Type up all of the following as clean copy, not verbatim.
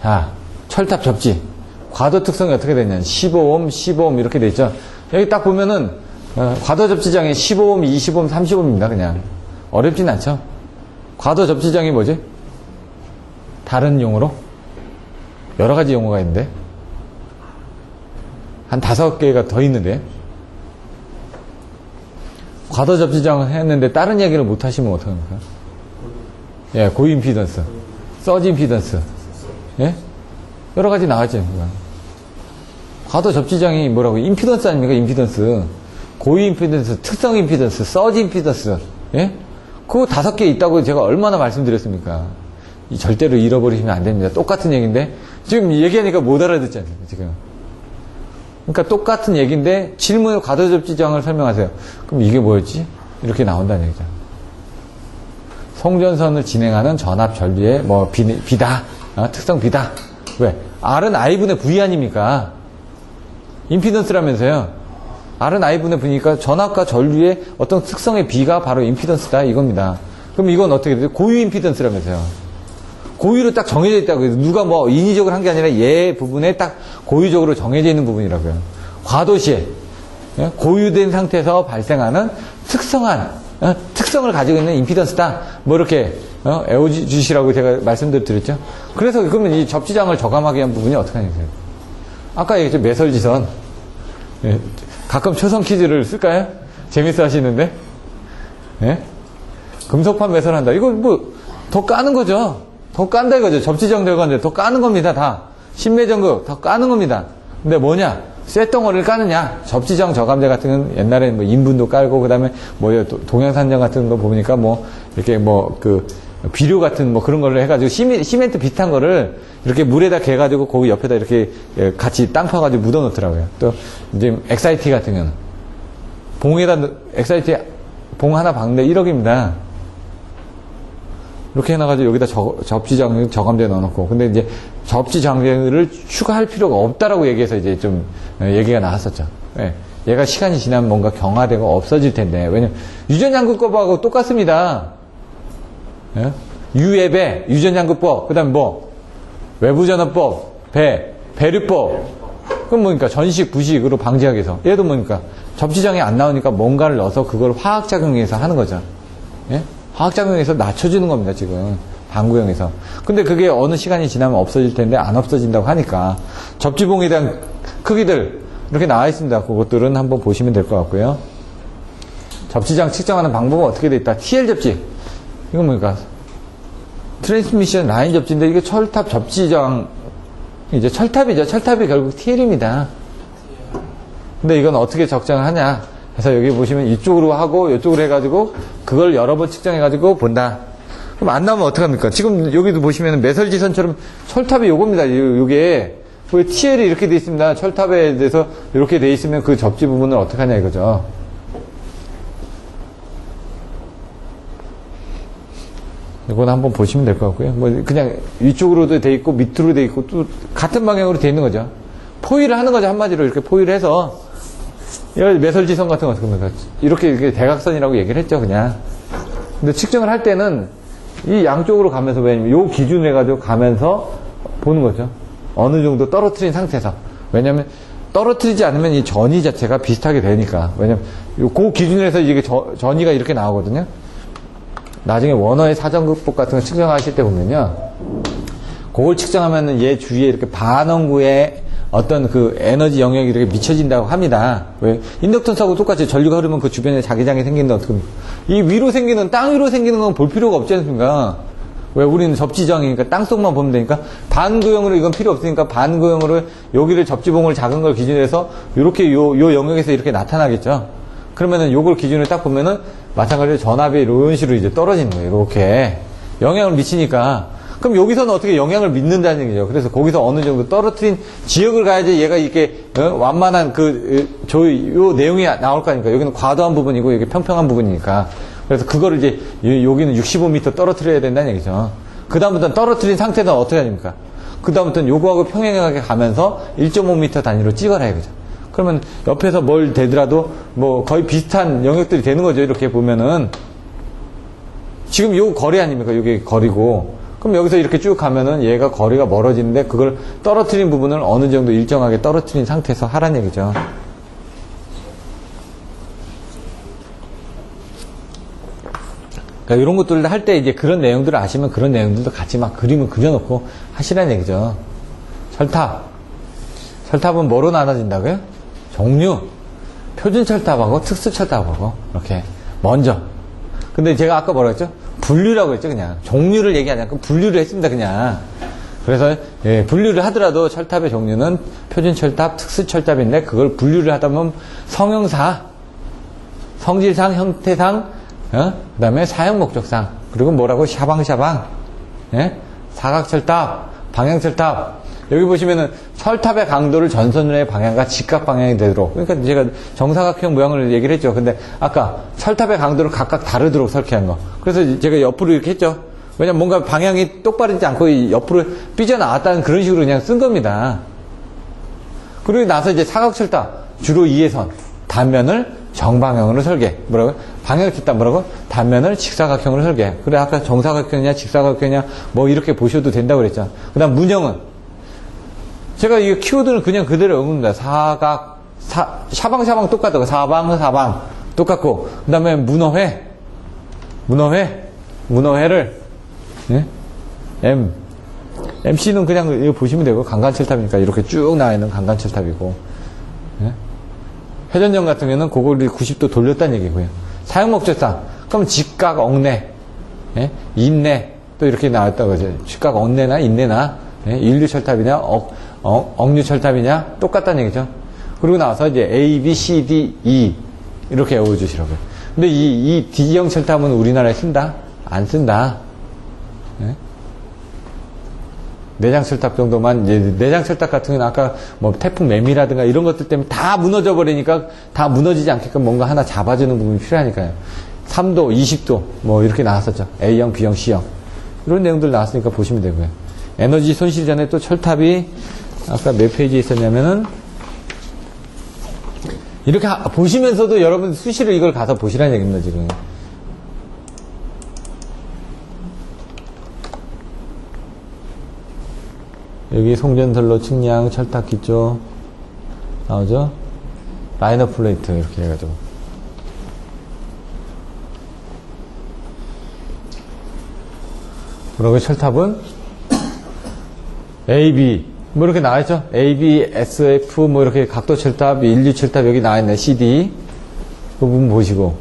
자, 철탑 접지. 과도 특성이 어떻게 되냐. 15옴, 15옴 이렇게 돼 있죠. 여기 딱 보면은, 과도 접지장이 15옴, 20옴, 30옴입니다. 그냥. 어렵진 않죠. 과도 접지장이 뭐지? 다른 용어로? 여러 가지 용어가 있는데. 한 5개가 더 있는데. 과도 접지장을 했는데 다른 얘기를 못 하시면 어떡합니까? 예, 고임피던스, 서지 임피던스. 예? 여러 가지 나왔죠. 과도 접지장이 뭐라고? 임피던스 아닙니까? 임피던스. 고위 임피던스, 특성 임피던스, 서지 임피던스. 예? 그거 5개 있다고 제가 얼마나 말씀드렸습니까? 절대로 잃어버리시면 안 됩니다. 똑같은 얘기인데, 지금 얘기하니까 못 알아듣지 않습니까? 지금. 그러니까 똑같은 얘기인데, 질문의 과도 접지장을 설명하세요. 그럼 이게 뭐였지? 이렇게 나온다는 얘기죠. 송전선을 진행하는 전압 전류의 뭐 B다. 특성 B다. 왜? R은 I분의 V 아닙니까? 임피던스라면서요. R은 I분의 V니까 전압과 전류의 어떤 특성의 B가 바로 임피던스다 이겁니다. 그럼 이건 어떻게 돼요? 고유 임피던스라면서요. 고유로 딱 정해져 있다고 해서 누가 뭐 인위적으로 한 게 아니라 얘 부분에 딱 고유적으로 정해져 있는 부분이라고요. 과도시에 고유된 상태에서 발생하는 특성을 가지고 있는 임피던스다. 뭐 이렇게 애워주시라고 제가 말씀드렸죠. 그래서 그러면 이 접지장을 저감하게 한 부분이 어떻게 하냐고요. 아까 얘기했죠. 매설지선. 예. 가끔 초성 퀴즈를 쓸까요? 재밌어 하시는데. 예? 금속판 매설한다. 이거 뭐 더 까는 거죠. 더 깐다 이거죠. 접지장 들어가는데 더 까는 겁니다. 다. 신매전극 더 까는 겁니다. 근데 뭐냐? 쇳덩어리를 까느냐? 접지장 저감대 같은 건 옛날에는 뭐 인분도 깔고 그다음에 뭐예요? 동양산정 같은 거 보니까 뭐 이렇게 뭐 그 비료 같은 뭐 그런 걸로 해가지고 시멘트 비슷한 거를 이렇게 물에다 개가지고 거기 옆에다 이렇게 같이 땅 파가지고 묻어 놓더라고요. 또 이제 엑사이티 같은 경우는 봉에다 엑사이티 봉 하나 박는데 1억입니다. 이렇게 해놔가지고 여기다 접지장 저감대 넣어놓고 근데 이제 접지장대를 추가할 필요가 없다라고 얘기해서 이제 좀 얘기가 나왔었죠. 예. 얘가 시간이 지나면 뭔가 경화되고 없어질 텐데 왜냐면 유전양극법하고 똑같습니다. 예? 유예배, 유전양극법, 그 다음에 뭐 외부전화법, 배류법. 그럼 뭐니까 전식, 부식으로 방지하기 위해서 얘도 뭐니까 접지장이 안 나오니까 뭔가를 넣어서 그걸 화학작용해서 하는 거죠. 예? 화학작용에서 낮춰주는 겁니다, 지금. 방구형에서. 근데 그게 어느 시간이 지나면 없어질 텐데 안 없어진다고 하니까 접지봉에 대한 크기들 이렇게 나와 있습니다. 그것들은 한번 보시면 될 것 같고요. 접지장 측정하는 방법은 어떻게 돼 있다? TL 접지. 이건 뭡니까? 트랜스미션 라인 접지인데 이게 철탑 접지장 이제 철탑이죠. 철탑이 결국 TL입니다. 근데 이건 어떻게 적정을 하냐? 그래서 여기 보시면 이쪽으로 하고 이쪽으로 해가지고 그걸 여러 번 측정해가지고 본다. 그럼 안 나오면 어떡합니까? 지금 여기도 보시면 매설지선처럼 철탑이 요겁니다. 요게 TL이 이렇게 돼 있습니다. 철탑에 대해서 이렇게 돼 있으면 그 접지 부분을 어떻게 하냐 이거죠. 이건 한번 보시면 될 것 같고요. 뭐 그냥 위쪽으로도 돼 있고 밑으로 돼 있고 또 같은 방향으로 돼 있는 거죠. 포위를 하는 거죠. 한마디로 이렇게 포위를 해서 매설지선 같은 거 어떻게 합니까? 이렇게 대각선이라고 얘기를 했죠. 그냥. 근데 측정을 할 때는 이 양쪽으로 가면서 왜냐면 요 기준으로 해가지고 가면서 보는 거죠. 어느 정도 떨어뜨린 상태에서. 왜냐면 떨어뜨리지 않으면 이 전이 자체가 비슷하게 되니까. 왜냐면 그 기준으로 해서 이게 전이가 이렇게 나오거든요. 나중에 원어의 사전극복 같은 거 측정하실 때 보면요. 그걸 측정하면은 얘 주위에 이렇게 반원구의 어떤 그 에너지 영역이 이렇게 미쳐진다고 합니다. 왜? 인덕턴스하고 똑같이 전류가 흐르면 그 주변에 자기장이 생기는데 어떻게 이 위로 생기는, 땅 위로 생기는 건 볼 필요가 없지 않습니까? 왜? 우리는 접지정이니까 땅속만 보면 되니까 반구형으로 이건 필요 없으니까 반구형으로 여기를 접지봉을 작은 걸 기준으로 해서 이렇게 요 영역에서 이렇게 나타나겠죠. 그러면은 요걸 기준으로 딱 보면은 마찬가지로 전압이 이런 식으로 이제 떨어지는 거예요. 이렇게. 영향을 미치니까. 그럼 여기서는 어떻게 영향을 믿는다는 얘기죠. 그래서 거기서 어느 정도 떨어뜨린 지역을 가야지 얘가 이렇게 완만한 요 내용이 나올 거 아닙니까? 여기는 과도한 부분이고 여기 평평한 부분이니까. 그래서 그거를 이제 여기는 65m 떨어뜨려야 된다는 얘기죠. 그 다음부터는 떨어뜨린 상태는 어떻게 하십니까? 그 다음부터는 요거하고 평행하게 가면서 1.5m 단위로 찍어라 이거죠. 그러면 옆에서 뭘 대더라도 뭐 거의 비슷한 영역들이 되는 거죠. 이렇게 보면은 지금 요 거리 아닙니까? 요게 거리고 그럼 여기서 이렇게 쭉 가면은 얘가 거리가 멀어지는데 그걸 떨어뜨린 부분을 어느 정도 일정하게 떨어뜨린 상태에서 하란 얘기죠. 그러니까 이런 것들을 할 때 이제 그런 내용들을 아시면 그런 내용들도 같이 막 그림을 그려놓고 하시란 얘기죠. 철탑. 철탑은 뭐로 나눠진다고요? 종류. 표준 철탑하고 특수 철탑하고 이렇게 먼저. 근데 제가 아까 뭐라 했죠? 분류라고 했죠, 그냥. 종류를 얘기하지 않고 분류를 했습니다, 그냥. 그래서 예, 분류를 하더라도 철탑의 종류는 표준 철탑, 특수 철탑인데 그걸 분류를 하다 보면 성형사, 성질상, 형태상, 그 다음에 사용 목적상, 그리고 뭐라고 샤방샤방, 예? 사각철탑, 방향철탑. 여기 보시면은 철탑의 강도를 전선의 방향과 직각 방향이 되도록, 그러니까 제가 정사각형 모양을 얘기를 했죠. 근데 아까 철탑의 강도를 각각 다르도록 설계한 거. 그래서 제가 옆으로 이렇게 했죠. 왜냐면 뭔가 방향이 똑바르지 않고 옆으로 삐져나왔다는 그런 식으로 그냥 쓴 겁니다. 그리고 나서 이제 사각철탑, 주로 2회선, 단면을 정방향으로 설계. 뭐라고? 방향철탑 뭐라고? 단면을 직사각형으로 설계. 그래, 아까 정사각형이냐, 직사각형이냐, 뭐 이렇게 보셔도 된다고 그랬죠. 그 다음 문형은 제가 이 키워드는 그냥 그대로 읽습니다. 사각, 샤방샤방 똑같다고. 사방 똑같고. 그 다음에 문어회를, 예? MC는 그냥 이거 보시면 되고, 강간철탑이니까 이렇게 쭉 나와 있는 강간철탑이고, 예? 회전정 같은 경우는 그거를 90도 돌렸다는 얘기고요. 사용목적상. 그럼 직각, 억내, 예? 인내, 또 이렇게 나왔다고 하죠. 직각, 억내나 인내나, 예? 인류철탑이냐, 억류철탑이냐, 똑같다는 얘기죠. 그리고 나서 이제 A, B, C, D, E. 이렇게 외워주시라고요. 근데 이 D형 철탑은 우리나라에 쓴다? 안 쓴다. 예? 내장철탑 정도만, 이제 내장철탑 같은 경우는 아까 뭐 태풍 매미라든가 이런 것들 때문에 다 무너져 버리니까 다 무너지지 않게끔 뭔가 하나 잡아주는 부분이 필요하니까요. 3도, 20도, 뭐 이렇게 나왔었죠. A형, B형, C형. 이런 내용들 나왔으니까 보시면 되고요. 에너지 손실 전에 또 철탑이 아까 몇 페이지에 있었냐면은 이렇게 보시면서도 여러분 수시로 이걸 가서 보시라는 얘기입니다, 지금. 여기 송전선로 측량 철탑 기조 나오죠? 라이너 플레이트 이렇게 해가지고 그리고 철탑은 AB 뭐 이렇게 나와있죠? AB, SF 뭐 이렇게 각도 철탑, 인류 철탑 여기 나와있네. CD 그 부분 보시고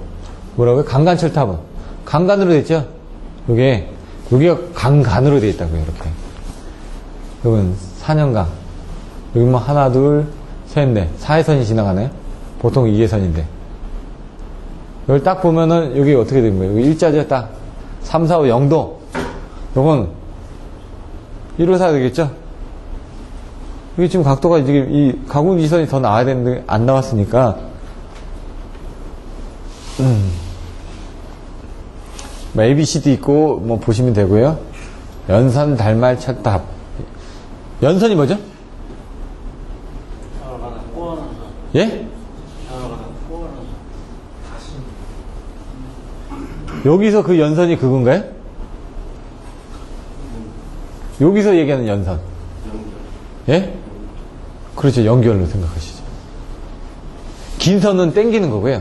뭐라고요? 강간 철탑은 강간으로 되어 있죠? 여기가 강간으로 되어 있다고요. 이렇게 여기는 4년강. 여기 뭐 하나, 둘, 셋, 넷. 4회선이 지나가네요. 보통 2회선인데. 여기 딱 보면은 여기 어떻게 된 거예요? 여기 일자죠, 딱. 3, 4, 5, 0도. 요건 1호사 되겠죠? 여기 지금 각도가 지금 이 가공 지선이 더 나와야 되는데 안 나왔으니까. 뭐 A, B, C, D 있고 뭐 보시면 되고요. 연선, 달말, 철탑. 연선이 뭐죠? 예? 여기서 그 연선이 그건가요? 여기서 얘기하는 연선. 예? 그렇죠. 연결로 생각하시죠. 긴 선은 땡기는 거고요.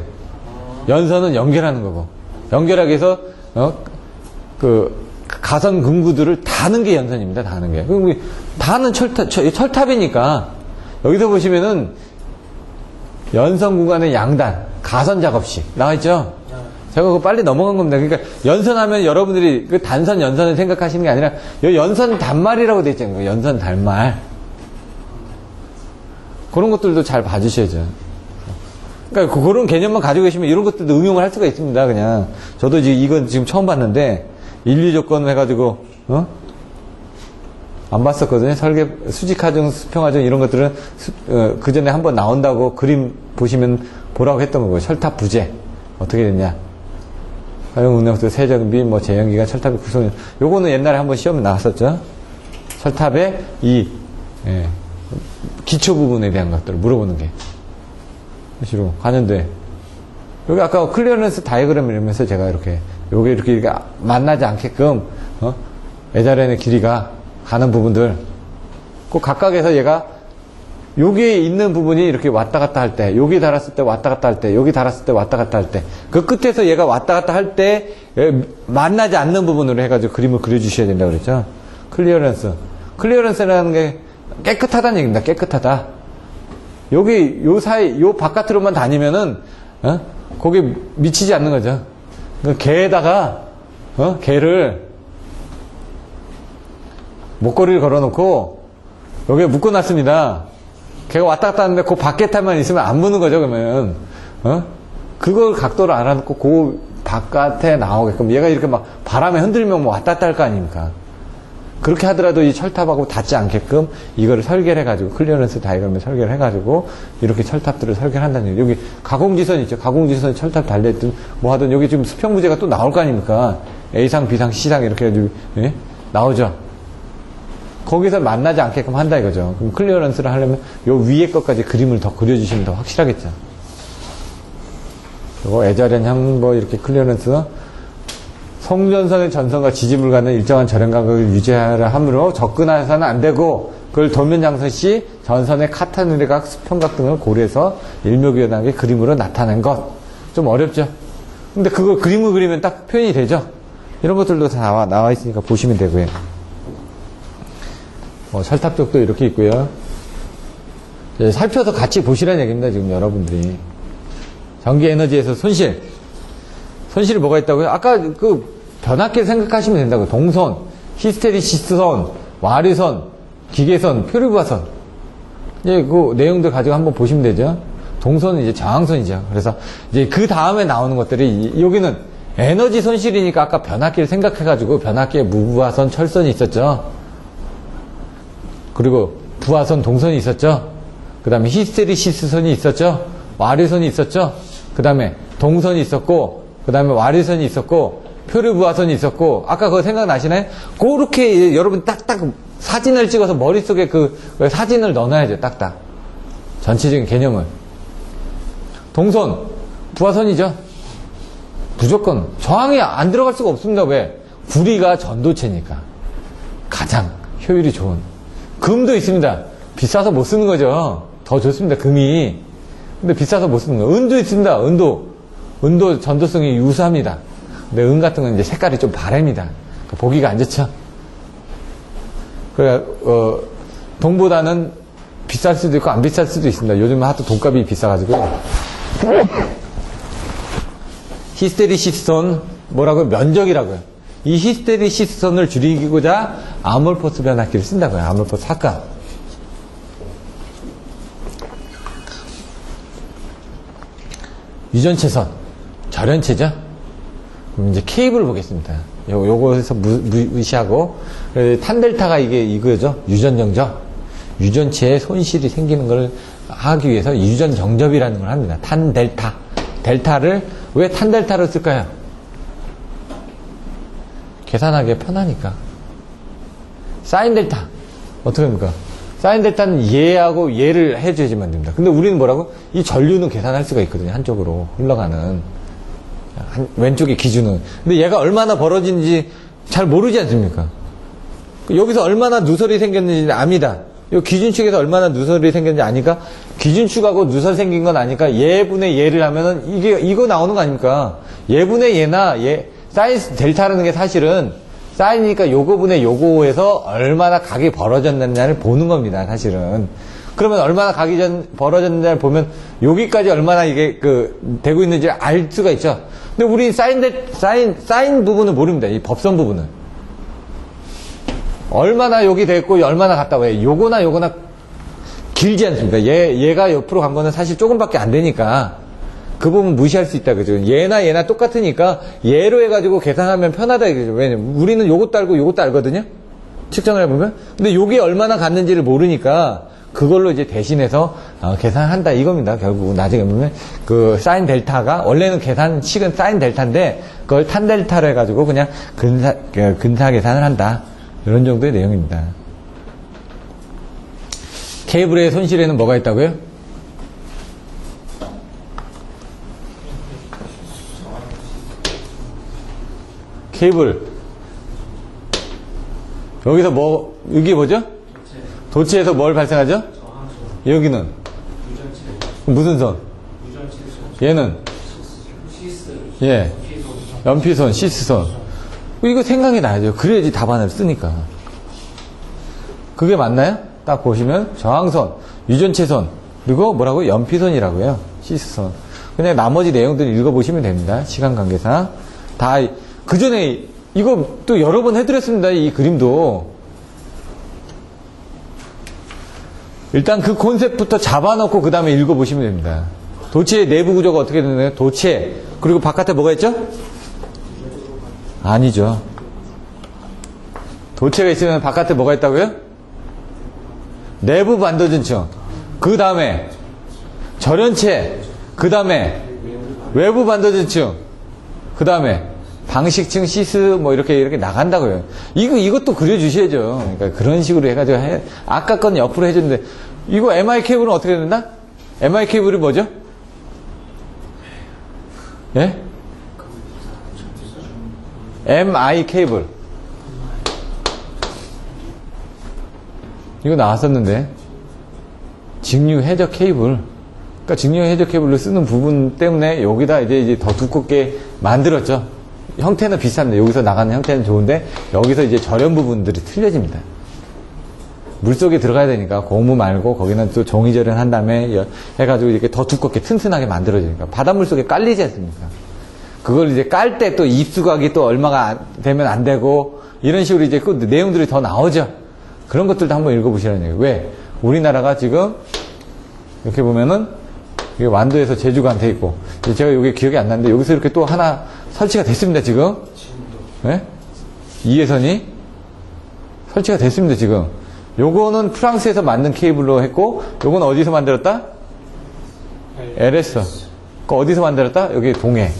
연선은 연결하는 거고. 연결하기 위해서, 가선 근구들을 다는 게 연선입니다. 다는 게. 그럼 다는 철탑이니까 여기서 보시면은 연선 구간의 양단, 가선 작업식 나와있죠? 제가 그거 빨리 넘어간 겁니다. 그러니까 연선하면 여러분들이 그 단선 연선을 생각하시는 게 아니라 여기 연선 단말이라고 되어 있잖아요. 연선 단말. 그런 것들도 잘 봐주셔야죠. 그러니까 그런 개념만 가지고 계시면 이런 것들도 응용을 할 수가 있습니다. 그냥 저도 이건 지금 처음 봤는데 인류 조건 해가지고 안 봤었거든요. 설계 수직하정, 수평하정 이런 것들은 그 전에 한번 나온다고 그림 보시면 보라고 했던 거고요. 철탑 부재 어떻게 됐냐? 사용 운영수 세정비 뭐 제형기간 철탑의 구성. 요거는 옛날에 한번 시험에 나왔었죠. 철탑의 기초 부분에 대한 것들을 물어보는 게. 사실로 관연돼. 여기 아까 클리어런스 다이어그램 이러면서 제가 이렇게 요게 이렇게 만나지 않게끔 에자렌의 길이가 가는 부분들, 그 각각에서 얘가 여기에 있는 부분이 이렇게 왔다 갔다 할 때, 여기 달았을 때 왔다 갔다 할 때, 여기 달았을 때 왔다 갔다 할 때, 그 끝에서 얘가 왔다 갔다 할 때 만나지 않는 부분으로 해가지고 그림을 그려주셔야 된다고 그랬죠. 클리어런스. 클리어런스라는 게 깨끗하다는 얘기입니다. 깨끗하다. 여기 요 사이, 요 바깥으로만 다니면은 거기 미치지 않는 거죠. 그 개에다가 개를 목걸이를 걸어놓고 여기에 묶어놨습니다. 걔가 왔다 갔다 하는데 그 밖에만 있으면 안 무는 거죠. 그러면 그걸 각도를 알아놓고 그 바깥에 나오게끔 얘가 이렇게 막 바람에 흔들면 뭐 왔다 갔다 할 거 아닙니까? 그렇게 하더라도 이 철탑하고 닿지 않게끔 이거를 설계를 해가지고 클리어런스 다이그램을 설계를 해가지고 이렇게 철탑들을 설계를 한다는 얘기예요. 여기 가공지선 있죠. 가공지선 철탑 달려있든 뭐 하든 여기 지금 수평부재가 또 나올 거 아닙니까? A상, B상, C상 이렇게 해가지고 나오죠. 거기서 만나지 않게끔 한다 이거죠. 그럼 클리어런스를 하려면 요 위에 것까지 그림을 더 그려주시면 더 확실하겠죠. 그리고 에자렌형 뭐 이렇게 클리어런스 송전선의 전선과 지지물과는 일정한 절연 간격을 유지하려 하므로 접근해서는 안 되고 그걸 도면 장선 시 전선의 카타누리각, 수평각 등을 고려해서 일묘기연하게 그림으로 나타낸 것. 좀 어렵죠. 근데 그걸 그림을 그리면 딱 표현이 되죠. 이런 것들도 다 나와 있으니까 보시면 되고요. 철탑 쪽도 이렇게 있고요. 살펴서 같이 보시라는 얘기입니다. 지금 여러분들이. 전기 에너지에서 손실이 뭐가 있다고요? 아까 그 변압기를 생각하시면 된다고요. 동선, 히스테리시스선, 와류선, 기계선, 표류부하선. 이제 그 내용들 가지고 한번 보시면 되죠. 동선은 이제 저항선이죠. 그래서 이제 그 다음에 나오는 것들이 여기는 에너지 손실이니까 아까 변압기를 생각해가지고 변압기에 무부하선, 철선이 있었죠. 그리고 부하선, 동선이 있었죠. 그 다음에 히스테리시스선이 있었죠. 와류선이 있었죠. 그 다음에 동선이 있었고, 그 다음에 와류선이 있었고, 표류부하선이 있었고, 아까 그거 생각나시나요? 그렇게 여러분 딱딱 사진을 찍어서 머릿속에 그 사진을 넣어놔야죠. 딱딱. 전체적인 개념을. 동선, 부하선이죠. 무조건. 저항이 안 들어갈 수가 없습니다. 왜? 구리가 전도체니까. 가장 효율이 좋은. 금도 있습니다. 비싸서 못 쓰는 거죠. 더 좋습니다. 금이. 근데 비싸서 못 쓰는 거예요. 은도 있습니다. 은도 전도성이 유사합니다. 근데 은 같은 건 이제 색깔이 좀 바랍니다. 보기가 안 좋죠. 그래, 동보다는 비쌀 수도 있고 안 비쌀 수도 있습니다. 요즘은 하도 돈값이 비싸가지고요. 히스테리시스선 뭐라고요? 면적이라고요. 이 히스테리시스선을 줄이고자 아몰포스 변압기를 쓴다고요. 아몰포스 합각. 유전체선, 절연체죠. 그럼 이제 케이블을 보겠습니다. 요거에서 무시하고 탄델타가 이거죠. 유전정접. 유전체에 손실이 생기는 걸 하기 위해서 유전정접이라는 걸 합니다. 탄델타. 델타를 왜 탄델타를 쓸까요? 계산하기 편하니까. 사인 델타 어떻게 합니까? 사인 델타는 얘하고 얘를 해줘야지만 됩니다. 근데 우리는 뭐라고? 이 전류는 계산할 수가 있거든요. 한쪽으로 흘러가는 왼쪽의 기준은. 근데 얘가 얼마나 벌어진지 잘 모르지 않습니까? 여기서 얼마나 누설이 생겼는지 압니다. 이 기준축에서 얼마나 누설이 생겼는지 아니까 기준축하고 누설 생긴 건 아니까 얘분의 얘를 하면은 이거 나오는 거 아닙니까? 얘분의 얘나 사인 델타라는 게 사실은 사인이니까 요거분의 요거에서 얼마나 각이 벌어졌느냐를 보는 겁니다. 사실은. 그러면 얼마나 각이 벌어졌느냐를 보면 여기까지 얼마나 이게 되고 있는지를 알 수가 있죠. 근데 우리 사인 부분은 모릅니다. 이 법선 부분은. 얼마나 여기 됐고 얼마나 갔다고 해. 요거나 길지 않습니까? 얘가 옆으로 간 거는 사실 조금밖에 안 되니까 그 부분 무시할 수 있다 그죠. 얘나 똑같으니까 얘로 해가지고 계산하면 편하다 이거죠. 왜냐면 우리는 요것도 알고 요것도 알거든요. 측정을 해보면. 근데 요게 얼마나 갔는지를 모르니까 그걸로 이제 대신해서 계산한다 이겁니다. 결국 나중에 보면 그 사인 델타가 원래는 계산식은 사인 델타인데 그걸 탄 델타로 해가지고 그냥 근사 계산을 한다. 이런 정도의 내용입니다. 케이블의 손실에는 뭐가 있다고요? 케이블 여기서 뭐, 이게 뭐죠? 도체에서 뭘 발생하죠? 여기는? 무슨 선? 얘는? 예. 연피선, 시스선. 이거 생각이 나야죠. 그래야지 답안을 쓰니까. 그게 맞나요? 딱 보시면 저항선, 유전체선, 그리고 뭐라고? 연피선이라고요. 시스선. 그냥 나머지 내용들 읽어보시면 됩니다. 시간 관계상. 다, 그 전에 이거 또 여러 번 해드렸습니다. 이 그림도. 일단 그 콘셉트부터 잡아놓고 그 다음에 읽어보시면 됩니다. 도체의 내부 구조가 어떻게 되나요? 도체. 그리고 바깥에 뭐가 있죠? 아니죠. 도체가 있으면 바깥에 뭐가 있다고요? 내부 반도전층. 그 다음에 절연체. 그 다음에 외부 반도전층. 그 다음에 방식층, 시스 뭐 이렇게 나간다고요. 이것도 그려주셔야죠. 그러니까 그런 식으로 해가지고 아까 건 옆으로 해줬는데 이거 MI 케이블은 어떻게 된다? MI 케이블이 뭐죠? 예? MI 케이블. 이거 나왔었는데 직류 해적 케이블. 그러니까 직류 해적 케이블로 쓰는 부분 때문에 여기다 이제 더 두껍게 만들었죠. 형태는 비슷한데 여기서 나가는 형태는 좋은데 여기서 이제 절연 부분들이 틀려집니다. 물속에 들어가야 되니까 고무 말고 거기는 또 종이 절연한 다음에 해가지고 이렇게 더 두껍게 튼튼하게 만들어지니까 바닷물 속에 깔리지 않습니까? 그걸 이제 깔 때 또 입수각이 또 얼마가 되면 안 되고 이런 식으로 이제 그 내용들이 더 나오죠. 그런 것들도 한번 읽어보시라는 얘기예요. 왜? 우리나라가 지금 이렇게 보면은 완도에서 제주가 안 돼 있고 제가 여기 기억이 안 나는데 여기서 이렇게 또 하나 설치가 됐습니다. 지금 네? 이해선이 설치가 됐습니다. 지금 요거는 프랑스에서 만든 케이블로 했고 요건 어디서 만들었다? LS. 그 어디서 만들었다? 여기 동해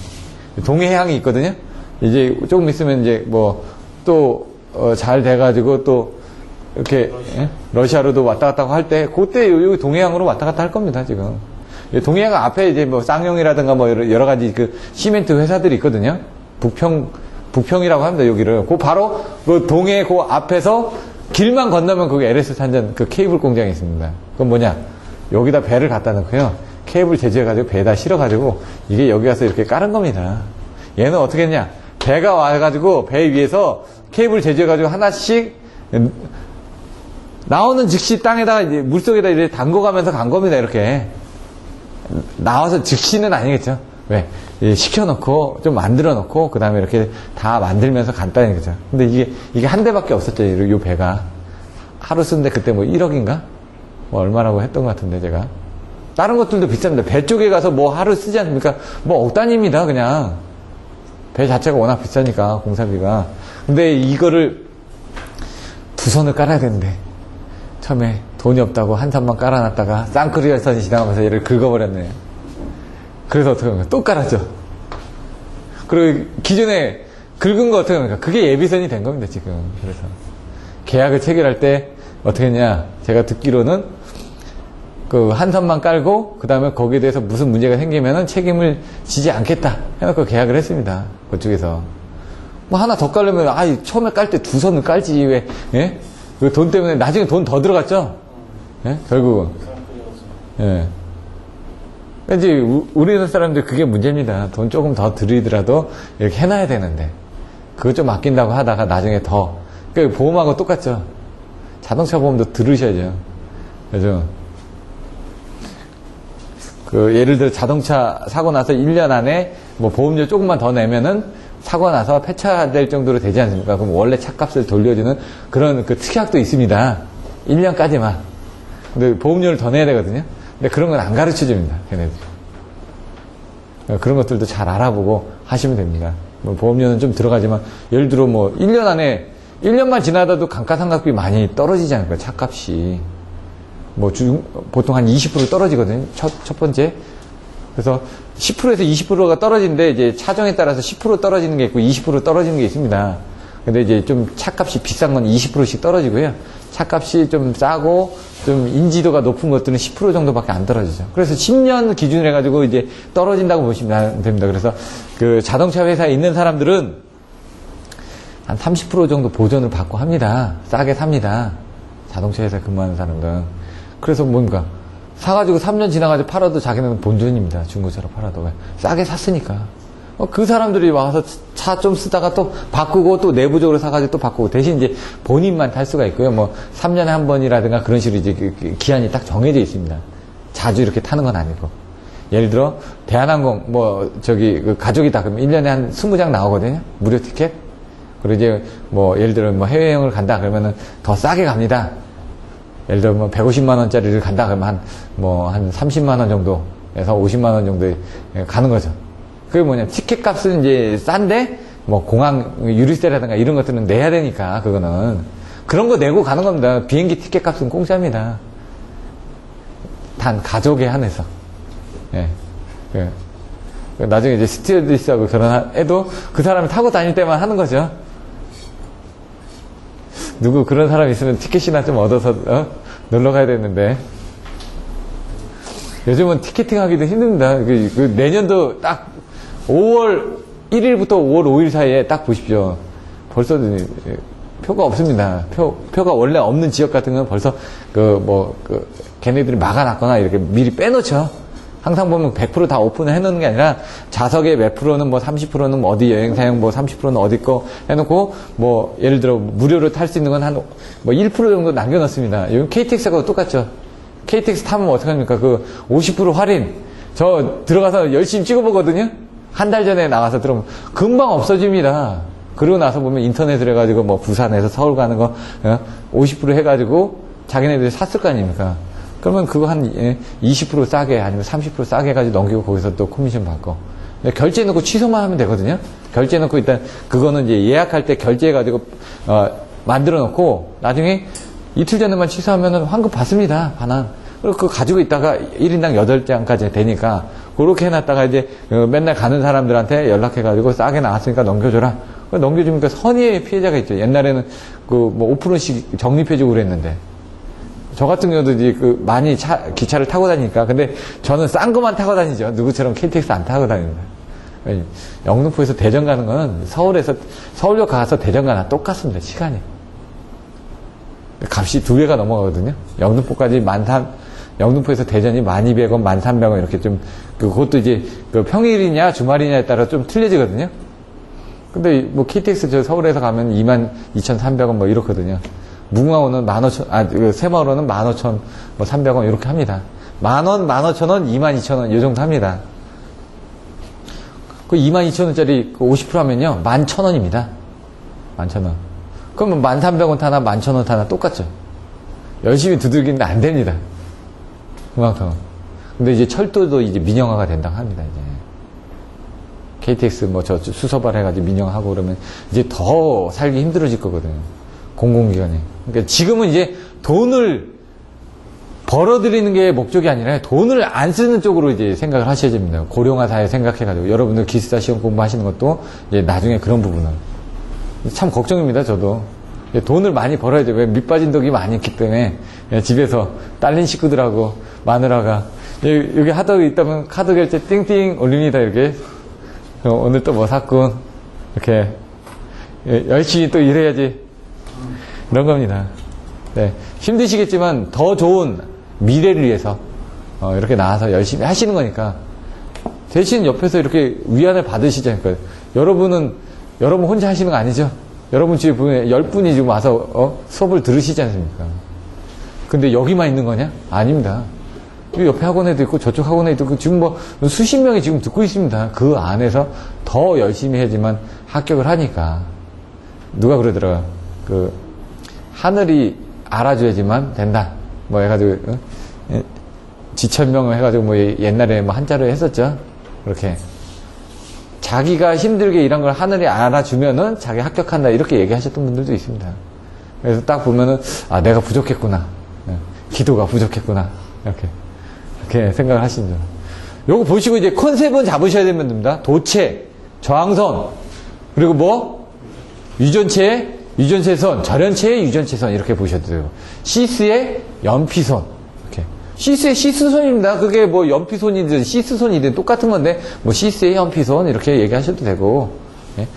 해양이 있거든요. 이제 조금 있으면 이제 뭐 또 잘 돼가지고 또 이렇게 러시아로도 왔다 갔다 할 때 그때 여기 동해양으로 왔다 갔다 할 겁니다. 지금 동해안 앞에 이제 뭐 쌍용이라든가 뭐 여러 가지 그 시멘트 회사들이 있거든요. 북평이라고 합니다. 여기를 그 바로 그 동해 그 앞에서 길만 건너면 거기 LS 산전 그 케이블 공장이 있습니다. 그건 뭐냐? 여기다 배를 갖다 놓고요. 케이블 제조해가지고 배에다 실어가지고 이게 여기 가서 이렇게 깔은 겁니다. 얘는 어떻게 했냐? 배가 와가지고 배 위에서 케이블 제조해가지고 하나씩 나오는 즉시 땅에다가 이제 물속에다 이렇게 담궈가면서 간 겁니다. 이렇게 나와서 즉시는 아니겠죠. 왜? 시켜놓고 좀 만들어놓고 그 다음에 이렇게 다 만들면서 간단히 그죠. 근데 이게 한 대밖에 없었죠. 이 배가 하루 쓰는데 그때 뭐 1억인가? 뭐 얼마라고 했던 것 같은데 제가. 다른 것들도 비쌉니다. 배 쪽에 가서 뭐 하루 쓰지 않습니까? 뭐 억 단위입니다. 그냥 배 자체가 워낙 비싸니까 공사비가. 근데 이거를 두 선을 깔아야 되는데 처음에 돈이 없다고 한 선만 깔아놨다가 쌍크리얼 선이 지나가면서 얘를 긁어버렸네요. 그래서 어떻게 합니까? 또 깔았죠. 그리고 기존에 긁은 거 어떻게 합니까? 그게 예비선이 된 겁니다, 지금. 그래서 계약을 체결할 때 어떻게 했냐? 제가 듣기로는 그 한 선만 깔고 그 다음에 거기에 대해서 무슨 문제가 생기면은 책임을 지지 않겠다 해놓고 계약을 했습니다. 그쪽에서 뭐 하나 더 깔려면 처음에 깔 때 두 선을 깔지 왜? 예? 그 돈 때문에 나중에 돈 더 들어갔죠. 예? 결국은. 예. 이제 우리나라 사람들 그게 문제입니다. 돈 조금 더 들이더라도 이렇게 해놔야 되는데 그거 좀 아낀다고 하다가 나중에 더. 그러니까 보험하고 똑같죠. 자동차 보험도 들으셔야죠. 그래서 그 예를 들어 자동차 사고 나서 1년 안에 뭐 보험료 조금만 더 내면은 사고 나서 폐차될 정도로 되지 않습니까? 그럼 원래 차값을 돌려주는 그런 그 특약도 있습니다. 1년까지만. 근데 보험료를 더 내야 되거든요. 근데 그런 건 안 가르쳐 줍니다. 걔네들. 그런 것들도 잘 알아보고 하시면 됩니다. 뭐 보험료는 좀 들어가지만 예를 들어 뭐 1년 안에 1년만 지나다도 감가상각비 많이 떨어지지 않을까요? 차값이. 뭐 보통 한 20% 떨어지거든요. 첫 번째. 그래서 10%에서 20%가 떨어지는데 이제 차종에 따라서 10% 떨어지는 게 있고 20% 떨어지는 게 있습니다. 근데 이제 좀 차값이 비싼 건 20%씩 떨어지고요. 차값이 좀 싸고 좀 인지도가 높은 것들은 10% 정도밖에 안 떨어지죠. 그래서 10년 기준으로 해가지고 이제 떨어진다고 보시면 됩니다. 그래서 그 자동차 회사에 있는 사람들은 한 30% 정도 보전을 받고 합니다. 싸게 삽니다. 자동차 회사에 근무하는 사람들은. 그래서 뭔가 사가지고 3년 지나가지고 팔아도 자기는 본전입니다. 중고차로 팔아도. 왜? 싸게 샀으니까. 그 사람들이 와서 차 좀 쓰다가 또 바꾸고 또 내부적으로 사가지고 또 바꾸고 대신 이제 본인만 탈 수가 있고요. 뭐 3년에 한 번이라든가 그런 식으로 이제 기한이 딱 정해져 있습니다. 자주 이렇게 타는 건 아니고. 예를 들어 대한항공 뭐 저기 그 가족이다 그러면 1년에 한 20장 나오거든요. 무료 티켓. 그리고 이제 뭐 예를 들어 뭐 해외여행을 간다 그러면은 더 싸게 갑니다. 예를 들어 뭐 150만 원짜리를 간다 그러면 한 30만 원 정도에서 50만 원 정도에 가는 거죠. 그게 뭐냐, 티켓 값은 이제 싼데, 뭐, 공항 유류세라든가 이런 것들은 내야 되니까, 그거는. 그런 거 내고 가는 겁니다. 비행기 티켓 값은 공짜입니다. 단, 가족에 한해서. 예. 예. 나중에 이제 스튜어디스하고 결혼해도 그 사람이 타고 다닐 때만 하는 거죠. 누구 그런 사람 있으면 티켓이나 좀 얻어서, 놀러 가야 되는데. 요즘은 티켓팅 하기도 힘듭니다. 내년도 딱 5월 1일부터 5월 5일 사이에 딱 보십시오. 벌써 표가 없습니다. 표가 원래 없는 지역 같은 건 벌써 걔네들이 막아놨거나 이렇게 미리 빼놓죠. 항상 보면 100% 다 오픈을 해놓는 게 아니라 좌석의 몇 프로는 뭐 30%는 뭐 어디 여행사용 뭐 30%는 어디 거 해놓고 뭐 예를 들어 무료로 탈 수 있는 건 한 뭐 1% 정도 남겨놓습니다. 이건 KTX하고 똑같죠. KTX 타면 어떡합니까? 50% 할인. 저 들어가서 열심히 찍어보거든요? 한 달 전에 나가서 들어오면 금방 없어집니다. 그러고 나서 보면 인터넷을 해가지고 뭐 부산에서 서울 가는 거 50% 해가지고 자기네들이 샀을 거 아닙니까? 그러면 그거 한 20% 싸게 아니면 30% 싸게 해가지고 넘기고 거기서 또 코미션 받고. 결제해놓고 취소만 하면 되거든요? 결제해놓고 일단 그거는 이제 예약할 때 결제해가지고 만들어놓고 나중에 이틀 전에만 취소하면은 환급 받습니다. 반환. 그리고 그거 가지고 있다가 1인당 8장까지 되니까 그렇게 해놨다가 이제 맨날 가는 사람들한테 연락해가지고 싸게 나왔으니까 넘겨줘라. 넘겨주니까 선의의 피해자가 있죠. 옛날에는 뭐 5%씩 적립해주고 그랬는데. 저 같은 경우도 이제 많이 기차를 타고 다니니까. 근데 저는 싼 것만 타고 다니죠. 누구처럼 KTX 안 타고 다닙니다. 영등포에서 대전 가는 건 서울역 가서 대전 가나 똑같습니다. 시간이. 값이 2배가 넘어가거든요. 영등포에서 대전이 1200원, 1300원 이렇게 좀, 그것도 이제 평일이냐 주말이냐에 따라 좀 틀려지거든요. 근데 뭐 KTX 저 서울에서 가면 22,300원 뭐 이렇거든요. 무궁화호는 15,000, 새마을호는 15,300원 이렇게 합니다. 10,000원, 15,000원, 22,000원 이 정도 합니다. 그 22,000원짜리 50% 하면요. 11,000원입니다. 11,000원. 그러면 1,300원 타나 11,000원 타나 똑같죠. 열심히 두들기는데 안 됩니다. 그만큼. 근데 이제 철도도 이제 민영화가 된다고 합니다, 이제. KTX 뭐 수서발 해가지고 민영화하고 그러면 이제 더 살기 힘들어질 거거든요. 공공기관이. 그러니까 지금은 이제 돈을 벌어들이는 게 목적이 아니라 돈을 안 쓰는 쪽으로 이제 생각을 하셔야 됩니다. 고령화 사회 생각해가지고. 여러분들 기숙사 시험 공부하시는 것도 이제 나중에 그런 부분은. 참 걱정입니다, 저도. 돈을 많이 벌어야 돼요. 왜 밑빠진 덕이 많이 있기 때문에 집에서 딸린 식구들하고 마누라가 여기 하덕이 있다면 카드 결제 띵띵 올립니다. 이렇게 오늘 또 뭐 샀군 이렇게 열심히 또 일해야지 이런 겁니다. 네, 힘드시겠지만 더 좋은 미래를 위해서 이렇게 나와서 열심히 하시는 거니까 대신 옆에서 이렇게 위안을 받으시자니까요. 여러분 혼자 하시는 거 아니죠? 여러분 집에 보면 10분이 지금 와서 수업을 들으시지 않습니까? 근데 여기만 있는 거냐? 아닙니다. 옆에 학원에도 있고 저쪽 학원에도 있고 지금 뭐 수십 명이 지금 듣고 있습니다. 그 안에서 더 열심히 해야지만 합격을 하니까. 누가 그러더라고요. 하늘이 알아줘야지만 된다. 뭐 해가지고 지천명을 해가지고 뭐 옛날에 뭐 한자로 했었죠. 그렇게. 자기가 힘들게 일한 걸 하늘이 알아주면은 자기 합격한다 이렇게 얘기하셨던 분들도 있습니다. 그래서 딱 보면은 내가 부족했구나, 기도가 부족했구나 이렇게 생각을 하시죠. 요거 보시고 이제 컨셉은 잡으셔야 됩니다. 도체, 저항선, 그리고 뭐 유전체선, 절연체의 유전체선 이렇게 보셔도 돼요. 시스의 연피선 이렇게. 시스의 시스손입니다. 그게 뭐 연피손이든 시스손이든 똑같은 건데 뭐 시스의 연피손 이렇게 얘기하셔도 되고. 예?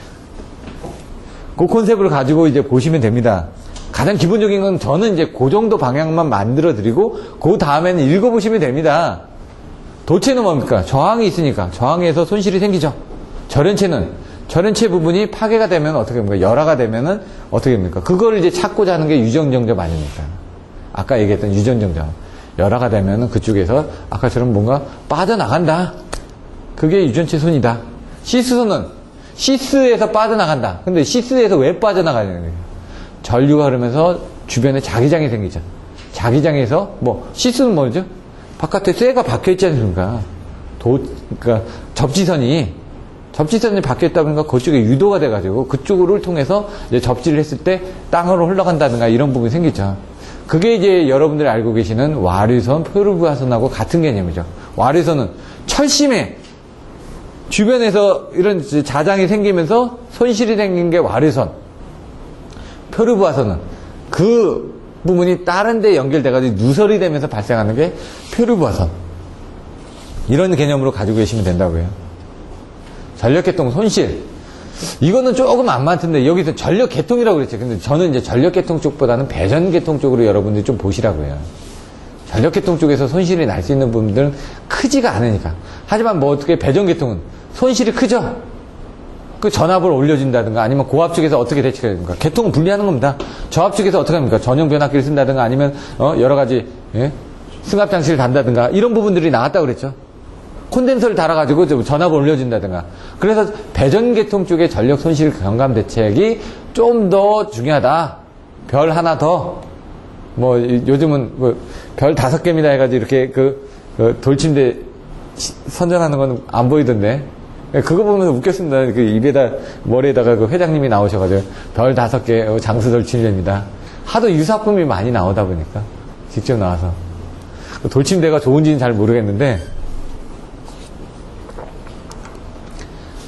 그 컨셉을 가지고 이제 보시면 됩니다. 가장 기본적인 건 저는 이제 그 정도 방향만 만들어 드리고, 그 다음에는 읽어보시면 됩니다. 도체는 뭡니까? 저항이 있으니까. 저항에서 손실이 생기죠. 절연체 부분이 파괴가 되면 어떻게 됩니까? 열화가 되면은 어떻게 됩니까? 그걸 이제 찾고자 하는 게 유전정접 아닙니까? 아까 얘기했던 유전정접. 열화가 되면은 그쪽에서 아까처럼 뭔가 빠져나간다. 그게 유전체 손이다. 시스손은 시스에서 빠져나간다. 근데 시스에서 왜 빠져나가냐는 거예요. 전류가 흐르면서 주변에 자기장이 생기죠. 자기장에서 시스는 뭐죠? 바깥에 쇠가 박혀 있지 않습니까? 그러니까 접지선이 박혀 있다 보니까 그쪽에 유도가 돼가지고 그쪽을 통해서 이제 접지를 했을 때 땅으로 흘러간다든가 이런 부분이 생기죠. 그게 이제 여러분들이 알고 계시는 와류선, 표류부하선하고 같은 개념이죠. 와류선은 철심에 주변에서 이런 자장이 생기면서 손실이 생긴 게 와류선. 표류부하선은 그 부분이 다른 데 연결돼가지고 누설이 되면서 발생하는 게 표류부하선. 이런 개념으로 가지고 계시면 된다고요. 전력계통 손실. 이거는 조금 안 많던데 여기서 전력계통이라고 그랬죠. 근데 저는 이제 전력계통 쪽보다는 배전계통 쪽으로 여러분들이 좀 보시라고요. 전력계통 쪽에서 손실이 날 수 있는 부분들은 크지가 않으니까. 하지만 어떻게 배전계통은 손실이 크죠? 그 전압을 올려준다든가 아니면 고압 쪽에서 어떻게 대처해야 됩니까? 계통은 분리하는 겁니다. 저압 쪽에서 어떻게 합니까? 전용 변압기를 쓴다든가 아니면 여러 가지 승합 장치를 단다든가 이런 부분들이 나왔다고 그랬죠. 콘덴서를 달아가지고 전압을 올려준다든가. 그래서 배전계통 쪽의 전력 손실 경감 대책이 좀 더 중요하다. 별 하나 더. 요즘은 별 5개입니다 해가지고 이렇게 돌침대 선전하는 건 안 보이던데. 그거 보면 웃겼습니다. 입에다, 머리에다가 회장님이 나오셔가지고 별 5개 장수 돌침대입니다. 하도 유사품이 많이 나오다 보니까. 직접 나와서. 돌침대가 좋은지는 잘 모르겠는데,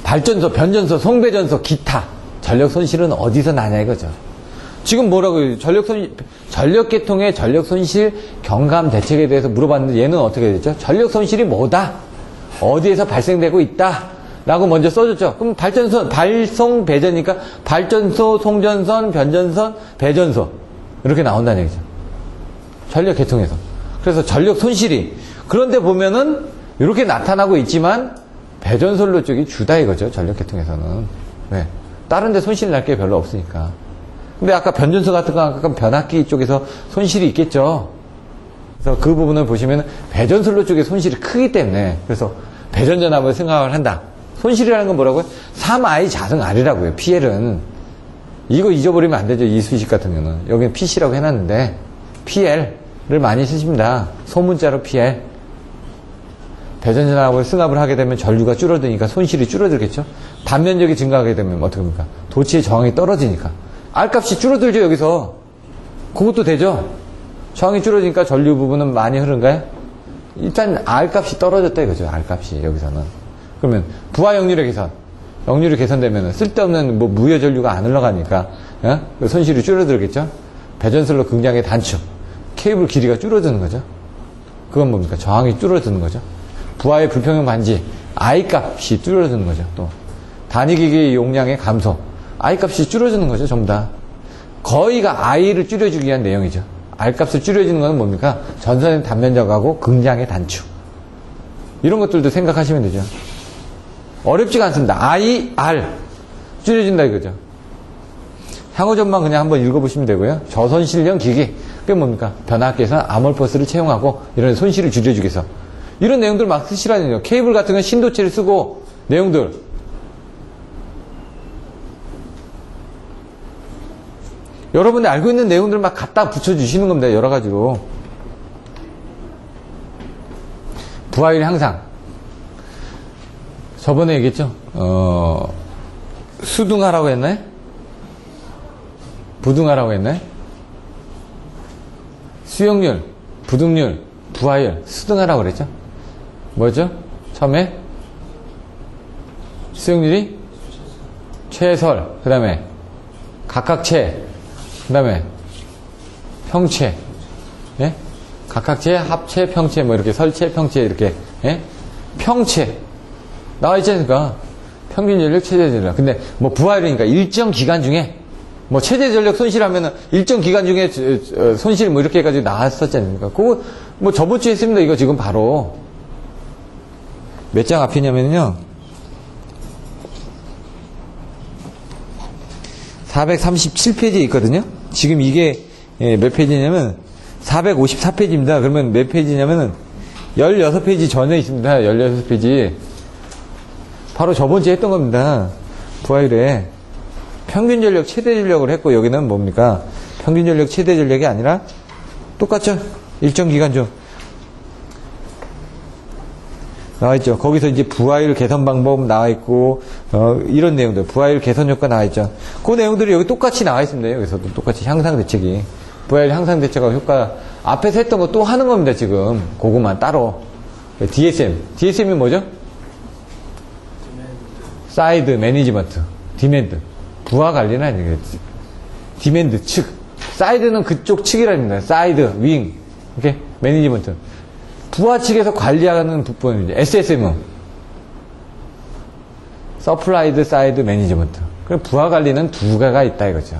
발전소, 변전소, 송배전소, 기타 전력 손실은 어디서 나냐 이거죠. 지금 뭐라고요? 전력계통의 전력 손실 경감 대책에 대해서 물어봤는데 얘는 어떻게 됐죠? 전력 손실이 뭐다? 어디에서 발생되고 있다? 라고 먼저 써줬죠. 그럼 발송 배전이니까 발전소, 송전선, 변전선, 배전소 이렇게 나온다는 얘기죠. 전력계통에서. 그래서 전력 손실이 그런데 보면은 이렇게 나타나고 있지만 배전선로 쪽이 주다 이거죠. 전력계통에서는. 왜? 다른 데 손실 날 게 별로 없으니까. 근데 아까 변전소 같은 거 아까 변압기 쪽에서 손실이 있겠죠. 그래서 그 부분을 보시면 배전선로 쪽에 손실이 크기 때문에 그래서 배전전압을 생각을 한다. 손실이라는 건 뭐라고요? 3I 자승 R이라고요. PL은. 이거 잊어버리면 안 되죠. 이 수식 같은 경우는. 여기는 PC라고 해놨는데 PL을 많이 쓰십니다. 소문자로 PL. 배전전압을 승합을 하게 되면 전류가 줄어드니까 손실이 줄어들겠죠. 단면적이 증가하게 되면 어떻게 합니까? 도치의 저항이 떨어지니까. R값이 줄어들죠. 여기서. 그것도 되죠. 저항이 줄어드니까 전류 부분은 많이 흐른가요? 일단 R값이 떨어졌다 이거죠. R값이 여기서는. 그러면 부하 역률의 개선. 역률이 개선되면 쓸데없는 무효 전류가 안 흘러가니까 그 손실이 줄어들겠죠. 배전선로 긍량의 단축. 케이블 길이가 줄어드는 거죠. 그건 뭡니까? 저항이 줄어드는 거죠. 부하의 불평형 반지, I 값이 줄어드는 거죠. 또 단위기기 용량의 감소, I 값이 줄어드는 거죠. 전부 다 거의가 I를 줄여주기 위한 내용이죠. R 값을 줄여주는 건 뭡니까? 전선의 단면적하고 긍량의 단축. 이런 것들도 생각하시면 되죠. 어렵지가 않습니다. I, R 줄여준다 이거죠. 향후전만 그냥 한번 읽어보시면 되고요. 저손실형 기기, 그게 뭡니까? 변압기에서 아몰포스를 채용하고 이런 손실을 줄여주기 위해서 이런 내용들 막 쓰시라는 거예요. 케이블 같은 건 신도체를 쓰고 내용들. 여러분이 알고 있는 내용들 막 갖다 붙여주시는 겁니다. 여러 가지로. 부하율 향상. 저번에 얘기했죠. 수등하라고 했나요? 부등하라고 했나요? 수용률, 부등률, 부하율, 수등하라고 그랬죠. 뭐죠? 처음에 수용률이 최설, 그 다음에 각각체, 그 다음에 평체, 예? 각각체, 합체, 평체, 뭐 이렇게 설체, 평체, 이렇게, 예? 평체 나와 있지 않습니까? 평균 전력, 최대 전력. 근데 뭐 부하율이니까 일정 기간 중에 뭐 최대 전력 손실하면은 일정 기간 중에 손실 뭐 이렇게 해가지고 나왔었지 않습니까? 그거 뭐 저번 주에 했습니다. 이거 지금 바로 몇 장 앞이냐면요. 437페이지에 있거든요. 지금 이게 몇 페이지냐면 454페이지입니다. 그러면 몇 페이지냐면은 16페이지 전에 있습니다. 16페이지. 바로 저번 주에 했던 겁니다. 부하율에 평균 전력, 최대 전력을 했고, 여기는 뭡니까? 평균 전력, 최대 전력이 아니라 똑같죠? 일정 기간 중. 나와있죠. 거기서 이제 부하율 개선 방법 나와있고, 이런 내용들, 부하율 개선 효과 나와있죠. 그 내용들이 여기 똑같이 나와있습니다. 여기서도 똑같이 향상 대책이. 부하율 향상 대책하고 효과, 앞에서 했던 거 또 하는 겁니다, 지금. 그거만 따로. DSM이 뭐죠? 사이드 매니지먼트. 디맨드. 부하 관리는 아니겠지. 디맨드 측. 사이드는 그쪽 측이랍니다. 사이드, 윙. 이렇게 매니지먼트. 부하 측에서 관리하는 부분이죠. SSM은 서플라이드 사이드 매니지먼트. 그럼 부하 관리는 두 가지가 있다 이거죠.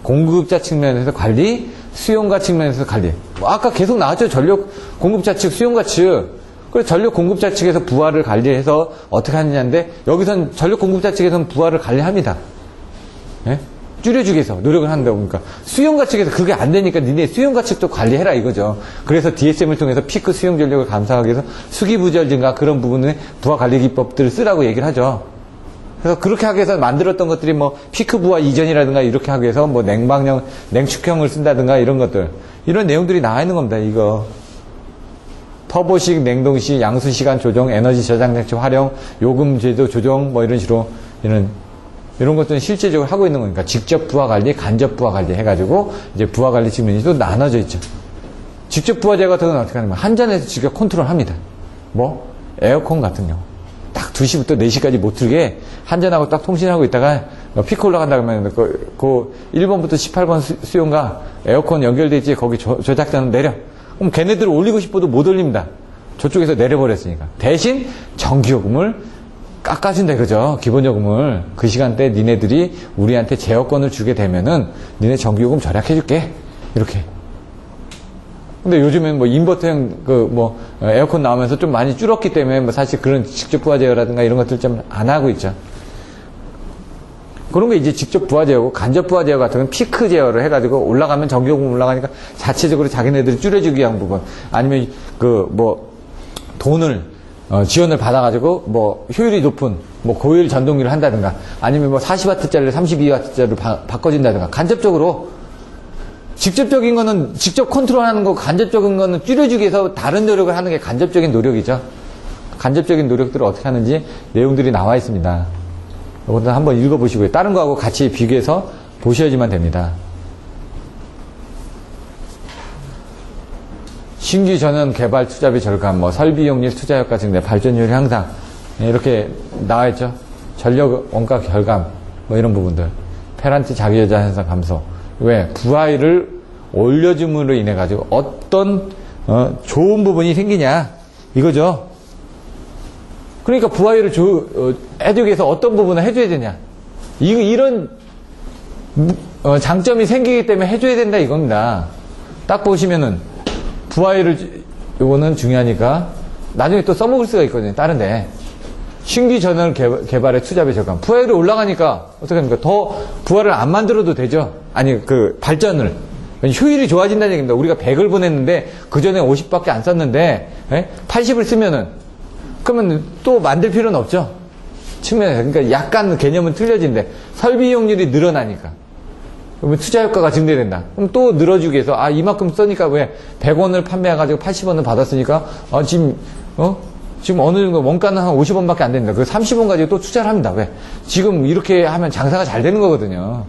공급자 측면에서 관리, 수용가 측면에서 관리. 뭐 아까 계속 나왔죠. 전력 공급자 측, 수용가 측. 그래서 전력 공급자 측에서 부하를 관리해서 어떻게 하느냐인데 여기선 전력 공급자 측에서는 부하를 관리합니다. 예? 줄여주기 위해서 노력을 한다고 보니까 수용가 측에서 그게 안 되니까 니네 수용가 측도 관리해라 이거죠. 그래서 DSM을 통해서 피크 수용 전력을 감소하기 위해서 수기부절 증가 그런 부분에 부하 관리 기법들을 쓰라고 얘기를 하죠. 그래서 그렇게 하기 위해서 만들었던 것들이 뭐 피크 부하 이전이라든가 이렇게 하기 위해서 뭐 냉방형, 냉축형을 쓴다든가 이런 것들 이런 내용들이 나와 있는 겁니다. 이거 터보식, 냉동식, 양수시간 조정, 에너지 저장 장치 활용, 요금 제도 조정 뭐 이런 식으로 이런 것들은 실제적으로 하고 있는 거니까 직접 부하 관리, 간접 부하 관리 해가지고 이제 부하 관리 측면이 또 나눠져 있죠. 직접 부하 제어 같은 건 어떻게 하냐면 한전에서 직접 컨트롤합니다. 뭐 에어컨 같은 경우 딱 2시부터 4시까지 못 틀게 한전하고 딱 통신하고 있다가 피크 올라간다 그러면 그 1번부터 18번 수용가 에어컨 연결돼 있지 거기 조작자는 내려. 그럼 걔네들을 올리고 싶어도 못 올립니다. 저쪽에서 내려버렸으니까. 대신 전기요금을 깎아준다 이거죠. 기본요금을. 그 시간대 니네들이 우리한테 제어권을 주게 되면은 니네 전기요금 절약해줄게. 이렇게. 근데 요즘엔 뭐 인버터형 에어컨 나오면서 좀 많이 줄었기 때문에 뭐 사실 그런 직접 부하 제어라든가 이런 것들 좀 안 하고 있죠. 그런 게 이제 직접 부하 제어고 간접 부하 제어 같은 건 피크 제어를 해가지고 올라가면 전기요금 올라가니까 자체적으로 자기네들이 줄여주기 위한 부분 아니면 돈을 지원을 받아가지고 뭐 효율이 높은 뭐 고효율 전동기를 한다든가 아니면 뭐 40W짜리를 32W짜리로 바꿔준다든가 간접적으로 직접적인 거는 직접 컨트롤하는 거고 간접적인 거는 줄여주기 위해서 다른 노력을 하는 게 간접적인 노력이죠. 간접적인 노력들을 어떻게 하는지 내용들이 나와 있습니다. 이것도 한번 읽어보시고요. 다른 거하고 같이 비교해서 보셔야지만 됩니다. 신규 전원 개발 투자비 절감, 뭐 설비 이용률 투자 효과 증대, 발전율 향상 이렇게 나와 있죠. 전력 원가 결감 뭐 이런 부분들, 페란트 자기여자 현상 감소. 왜 부하율을 올려줌으로 인해 가지고 어떤 좋은 부분이 생기냐 이거죠. 그러니까 부하율을 해주기 위해서 어떤 부분을 해줘야 되냐. 이런 장점이 생기기 때문에 해줘야 된다 이겁니다. 딱 보시면은 요거는 중요하니까 나중에 또 써먹을 수가 있거든요. 다른데. 신규 전원 개발의 투자비 절감. 부하율이 올라가니까 어떻게 합니까? 더 부하를 안 만들어도 되죠. 아니 발전을. 효율이 좋아진다는 얘기입니다. 우리가 100을 보냈는데 그 전에 50밖에 안 썼는데 80을 쓰면은 그러면 또 만들 필요는 없죠. 측면에서. 그러니까 약간 개념은 틀려진데 설비 이용률이 늘어나니까. 그러면 투자 효과가 증대된다. 그럼 또 늘어주기 위해서 이만큼 쓰니까 왜 100원을 판매해가지고 80원을 받았으니까 지금 어느 정도 원가는 한 50원밖에 안 됩니다. 그 30원 가지고 또 투자를 합니다. 왜? 지금 이렇게 하면 장사가 잘 되는 거거든요.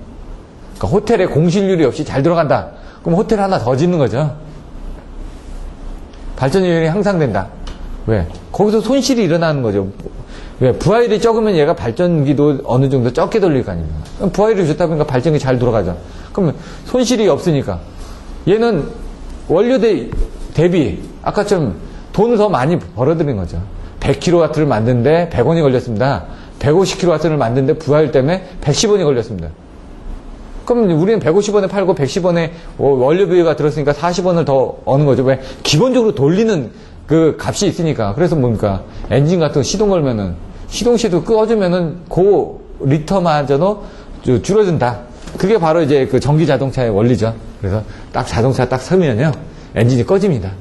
그러니까 호텔에 공실률이 없이 잘 들어간다. 그럼 호텔 하나 더 짓는 거죠. 발전율이 향상된다. 왜? 거기서 손실이 일어나는 거죠. 왜? 부하율이 적으면 얘가 발전기도 어느 정도 적게 돌릴 거 아닙니까? 그럼 부하율이 좋다 보니까 발전기 잘 돌아가죠. 그러면 손실이 없으니까 얘는 원료 대비 아까처럼 돈을 더 많이 벌어들인 거죠. 100kW를 만드는데 100원이 걸렸습니다. 150kW를 만드는데 부하율 때문에 110원이 걸렸습니다. 그럼 우리는 150원에 팔고 110원에 원료비가 들었으니까 40원을 더 얻는 거죠. 왜? 기본적으로 돌리는 그 값이 있으니까. 그래서 뭡니까? 엔진 같은 거 시동 걸면은, 시동시도 꺼주면은 그 리터마저도 줄어든다. 그게 바로 이제 그 전기 자동차의 원리죠. 그래서 딱 자동차 딱 서면요. 엔진이 꺼집니다.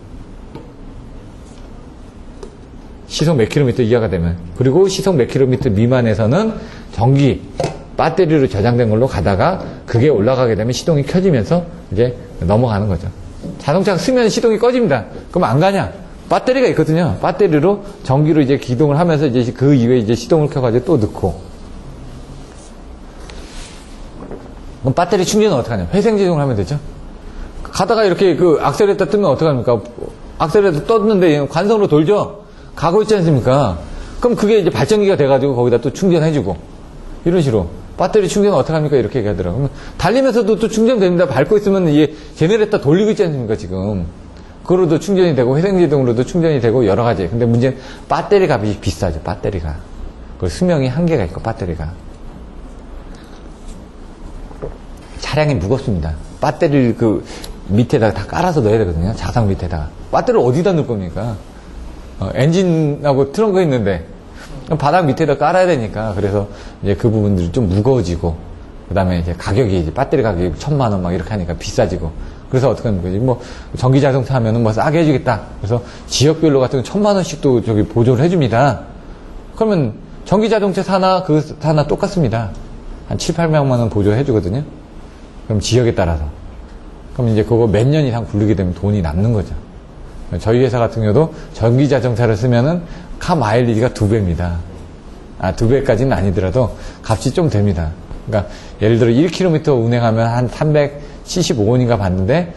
시속 몇 킬로미터 이하가 되면. 그리고 시속 몇 킬로미터 미만에서는 전기, 배터리로 저장된 걸로 가다가 그게 올라가게 되면 시동이 켜지면서 이제 넘어가는 거죠. 자동차가 쓰면 시동이 꺼집니다. 그럼 안 가냐? 배터리가 있거든요. 배터리로 전기로 이제 기동을 하면서 이제 그 이후에 이제 시동을 켜가지고 또 넣고. 그럼 배터리 충전은 어떡하냐? 회생제동을 하면 되죠. 가다가 이렇게 그 악셀레이터 뜨면 어떡합니까? 악셀레이터 떴는데 관성으로 돌죠? 가고 있지 않습니까? 그럼 그게 이제 발전기가 돼가지고 거기다 또 충전해주고. 이런 식으로. 배터리 충전은 어떡합니까? 이렇게 얘기하더라고요. 그럼 달리면서도 또 충전됩니다. 밟고 있으면 이게 제네레이터 돌리고 있지 않습니까? 지금. 그거로도 충전이 되고, 회생제동으로도 충전이 되고, 여러 가지. 근데 문제는 배터리 값이 비싸죠. 배터리가. 그 수명이 한계가 있고, 배터리가. 차량이 무겁습니다. 배터리를 그 밑에다가 다 깔아서 넣어야 되거든요. 자석 밑에다가. 배터리를 어디다 넣을 겁니까? 엔진하고 트렁크가 있는데 바닥 밑에다 깔아야 되니까. 그래서 이제 그 부분들이 좀 무거워지고, 그 다음에 이제 가격이 이제 배터리 가격이 1,000만 원 막 이렇게 하니까 비싸지고. 그래서 어떻게 하는 거지? 뭐 전기 자동차 하면은 뭐 싸게 해주겠다. 그래서 지역별로 같은 거 1,000만 원씩도 저기 보조를 해줍니다. 그러면 전기 자동차 사나 그 사나 똑같습니다. 한 7, 800만 원 보조해주거든요. 그럼 지역에 따라서. 그럼 이제 그거 몇 년 이상 굴리게 되면 돈이 남는 거죠. 저희 회사 같은 경우도 전기 자동차를 쓰면은 카 마일리지가 2배입니다. 2배까지는 아니더라도 값이 좀 됩니다. 그러니까 예를 들어 1km 운행하면 한 375원인가 받는데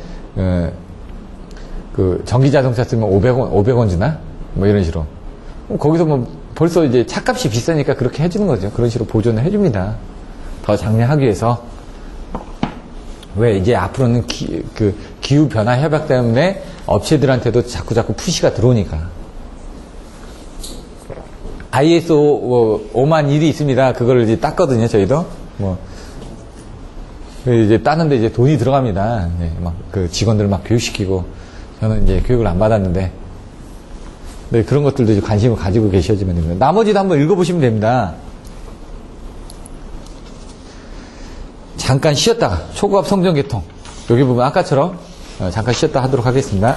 그 전기 자동차 쓰면 500원 주나? 뭐 이런 식으로. 거기서 뭐 벌써 이제 차값이 비싸니까 그렇게 해주는 거죠. 그런 식으로 보존을 해줍니다. 더 장려하기 위해서. 왜 이제 앞으로는 기후 변화 협약 때문에 업체들한테도 자꾸 푸시가 들어오니까. ISO 5만1이 있습니다. 그걸 이제 땄거든요, 저희도. 뭐 이제 따는데 이제 돈이 들어갑니다. 막 그 직원들 막 교육시키고. 저는 이제 교육을 안 받았는데. 네, 그런 것들도 이제 관심을 가지고 계셔지면 됩니다. 나머지도 한번 읽어보시면 됩니다. 잠깐 쉬었다가 초고압 성전 개통. 여기 보면 아까처럼 잠깐 쉬었다 하도록 하겠습니다.